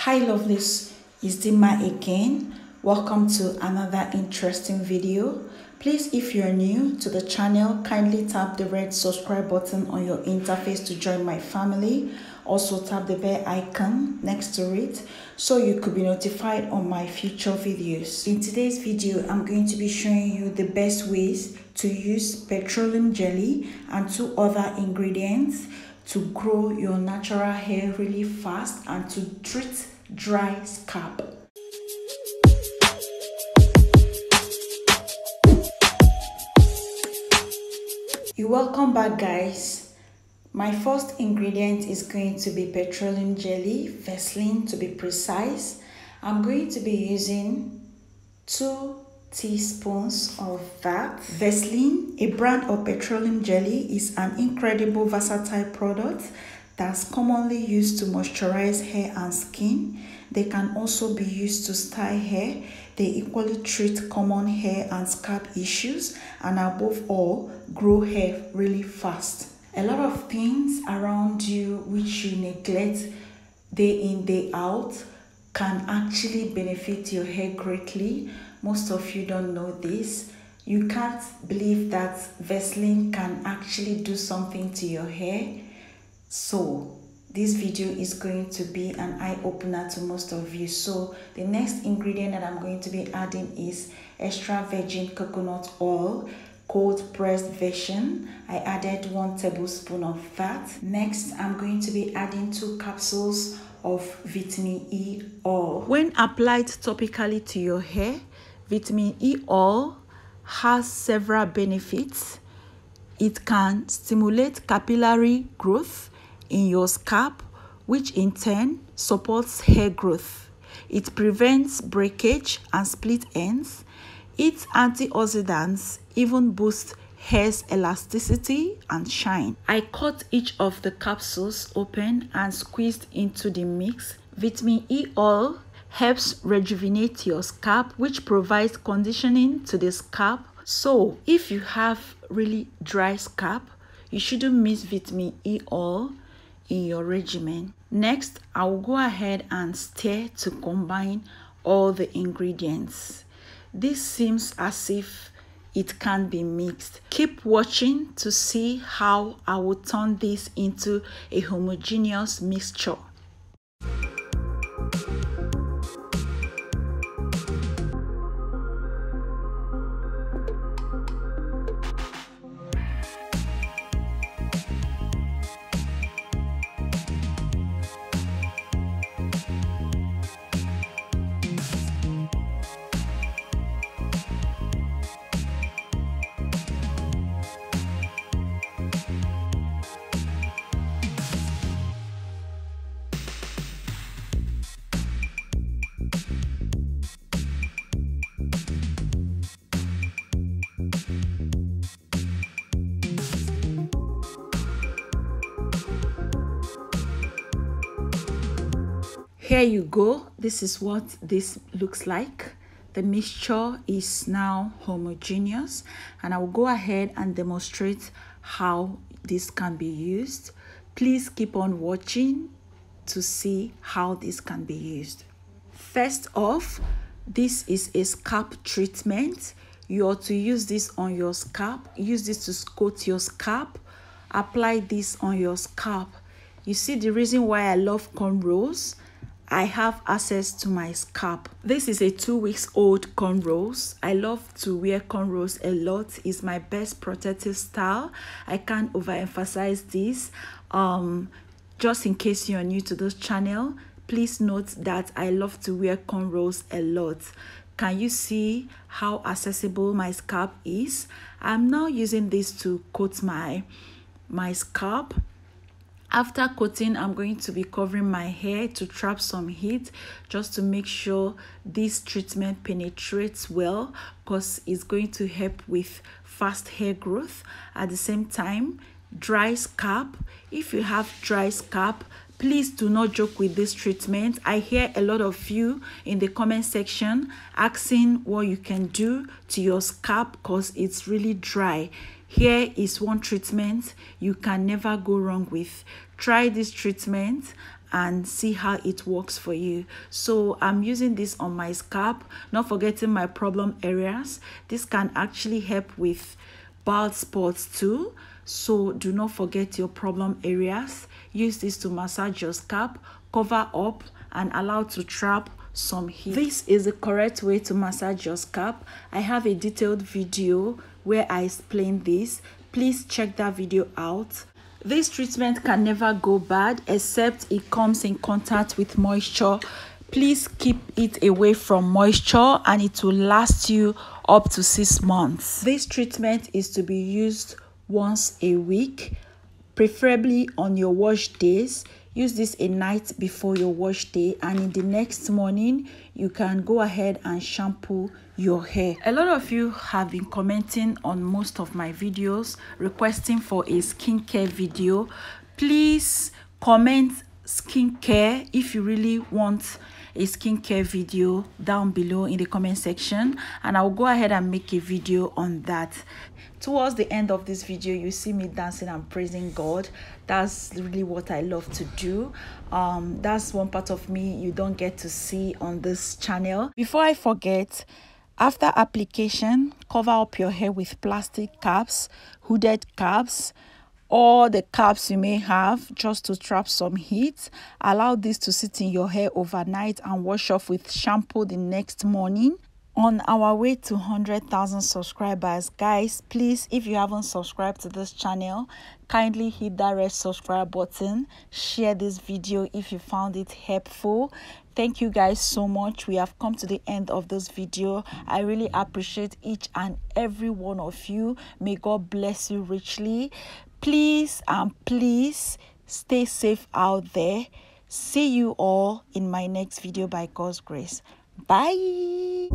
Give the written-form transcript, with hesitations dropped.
Hi lovelies, it's Dima again. Welcome to another interesting video. Please, if you're new to the channel, kindly tap the red subscribe button on your interface to join my family. Also tap the bell icon next to it so you could be notified on my future videos. In today's video, I'm going to be showing you the best ways to use petroleum jelly and 2 other ingredients to grow your natural hair really fast and to treat dry scalp. You're welcome back, guys. My first ingredient is going to be petroleum jelly, Vaseline to be precise. I'm going to be using 2 teaspoons of that. Vaseline, a brand of petroleum jelly, is an incredible versatile product that's commonly used to moisturize hair and skin. They can also be used to style hair. They equally treat common hair and scalp issues, and above all, grow hair really fast. A lot of things around you which you neglect day in, day out can actually benefit your hair greatly. Most of you don't know this. You can't believe that Vaseline can actually do something to your hair. So this video is going to be an eye-opener to most of you. So the next ingredient that I'm going to be adding is extra virgin coconut oil, cold pressed version. I added 1 tablespoon of that. Next, I'm going to be adding 2 capsules of vitamin E oil. When applied topically to your hair, vitamin E oil has several benefits. It can stimulate capillary growth in your scalp, which in turn supports hair growth. It prevents breakage and split ends. Its antioxidants even boost hair's elasticity and shine. I cut each of the capsules open and squeezed into the mix. Vitamin E oil helps rejuvenate your scalp, which provides conditioning to the scalp. So if you have really dry scalp, you shouldn't miss vitamin E oil in your regimen. Next, I will go ahead and stir to combine all the ingredients. This seems as if it can be mixed. Keep watching to see how I will turn this into a homogeneous mixture. Here you go. This is what this looks like. The mixture is now homogeneous, and I will go ahead and demonstrate how this can be used. Please keep on watching to see how this can be used. First off, this is a scalp treatment. You ought to use this on your scalp. Use this to coat your scalp. Apply this on your scalp. You see the reason why I love cornrows? I have access to my scalp. This is a 2 weeks old cornrows. I love to wear cornrows a lot. It's my best protective style. I can't overemphasize this. Just in case you're new to this channel, please note that I love to wear cornrows a lot. Can you see how accessible my scalp is? I'm now using this to coat my scalp. After coating, I'm going to be covering my hair to trap some heat just to make sure this treatment penetrates well, because it's going to help with fast hair growth. At the same time, dry scalp. If you have dry scalp, please do not joke with this treatment. I hear a lot of you in the comment section asking what you can do to your scalp because it's really dry. Here is one treatment you can never go wrong with. Try this treatment and see how it works for you. So I'm using this on my scalp, not forgetting my problem areas. This can actually help with bald spots too, so do not forget your problem areas. Use this to massage your scalp, cover up and allow to trap some heat. This is the correct way to massage your scalp. I have a detailed video where I explain this. Please check that video out. This treatment can never go bad except it comes in contact with moisture. Please keep it away from moisture and it will last you up to 6 months. This treatment is to be used once a week, preferably on your wash days. Use this a night before your wash day, and in the next morning you can go ahead and shampoo your hair. A lot of you have been commenting on most of my videos requesting for a skincare video. Please comment skincare if you really want a skincare video down below in the comment section, and I'll go ahead and make a video on that. Towards the end of this video, you see me dancing and praising God. That's really what I love to do. That's one part of me you don't get to see on this channel. Before I forget, after application, cover up your hair with plastic caps, hooded caps, or the caps you may have, just to trap some heat. Allow this to sit in your hair overnight and wash off with shampoo the next morning. On our way to 100,000 subscribers, guys, please, if you haven't subscribed to this channel, kindly hit that red subscribe button. Share this video if you found it helpful. Thank you guys so much. We have come to the end of this video. I really appreciate each and every one of you. May God bless you richly. Please and please stay safe out there. See you all in my next video by God's grace. Bye.